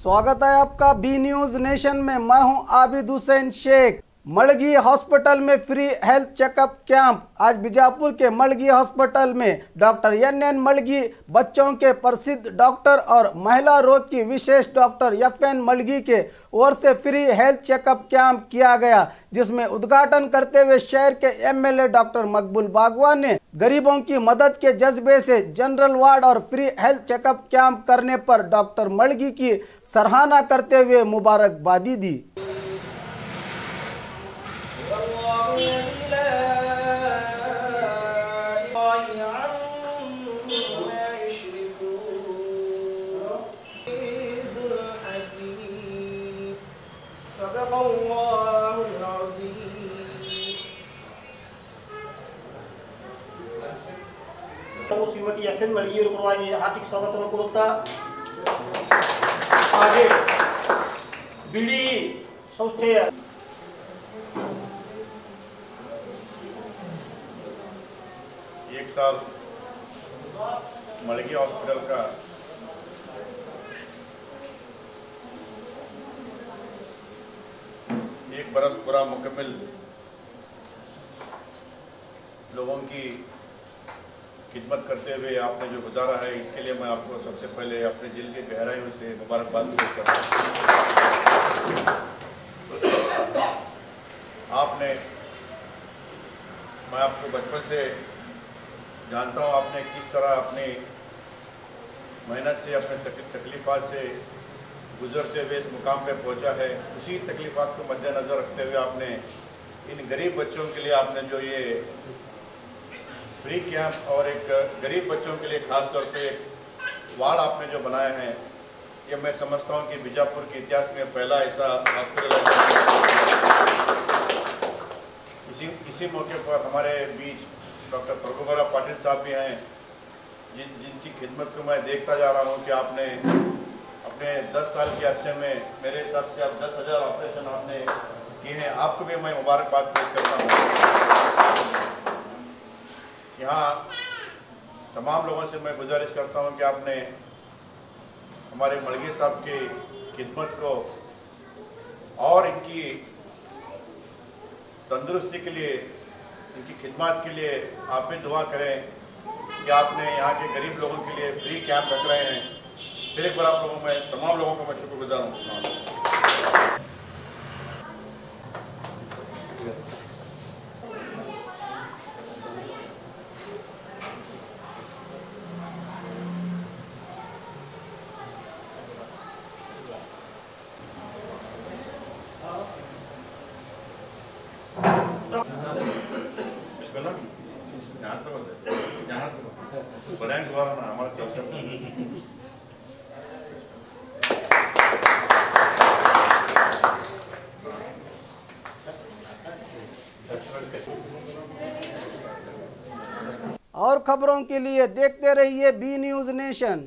स्वागत है आपका बी न्यूज नेशन में। मैं हूं आबिद हुसैन शेख। मलगी हॉस्पिटल में फ्री हेल्थ चेकअप कैंप। आज बीजापुर के मलगी हॉस्पिटल में डॉक्टर एन मलगी, बच्चों के प्रसिद्ध डॉक्टर और महिला रोग की विशेष डॉक्टर FN मलगी के ओर से फ्री हेल्थ चेकअप कैंप किया गया, जिसमें उद्घाटन करते हुए शहर के MLA डॉक्टर मकबूल बागवा ने गरीबों की मदद के जज्बे से जनरल वार्ड और फ्री हेल्थ चेकअप कैंप करने पर डॉक्टर मलगी की सराहना करते हुए मुबारकबादी दी। श्रीमती FN मलगी हार्दिक स्वागत कोरुत्ता ಹಾಗೆ ಬಿಡಿ ಸಂಸ್ಥೆಯ एक साल मलगी हॉस्पिटल का एक बरस पूरा मुकम्मल लोगों की खिदमत करते हुए आपने जो गुजारा है, इसके लिए मैं आपको सबसे पहले अपने दिल की गहराइयों से मुबारकबाद पेश करता हूँ। आपने, मैं आपको बचपन से जानता हूँ, आपने किस तरह अपनी मेहनत से, अपने तकलीफ़ात से गुजरते हुए इस मुकाम पे पहुँचा है। उसी तकलीफ़ात को मद्देनज़र रखते हुए आपने इन गरीब बच्चों के लिए आपने जो ये फ्री कैंप और एक गरीब बच्चों के लिए ख़ास तौर पे वार्ड आपने जो बनाए हैं, ये मैं समझता हूँ कि बीजापुर के इतिहास में पहला ऐसा हॉस्पिटल है। इसी मौके पर हमारे बीच डॉक्टर प्रभुगौड़ा पाटिल साहब भी हैं, जिनकी खिदमत को मैं देखता जा रहा हूँ कि आपने अपने 10 साल के अरसे में मेरे हिसाब से आप 10,000 ऑपरेशन आपने किए हैं। आपको भी मैं मुबारकबाद पेश करता हूँ। यहाँ तमाम लोगों से मैं गुजारिश करता हूँ कि आपने हमारे मलगी साहब की खिदमत को और इनकी तंदुरुस्ती के लिए, इनकी खिदमत के लिए आप भी दुआ करें कि आपने यहाँ के गरीब लोगों के लिए फ्री कैंप रख रहे हैं। फिर एक बार आप लोगों में तमाम लोगों को मैं शुक्रगुजार हूँ। बढ़ाएं दोबारा ना, हमारा चलता और खबरों के लिए देखते रहिए बी न्यूज नेशन।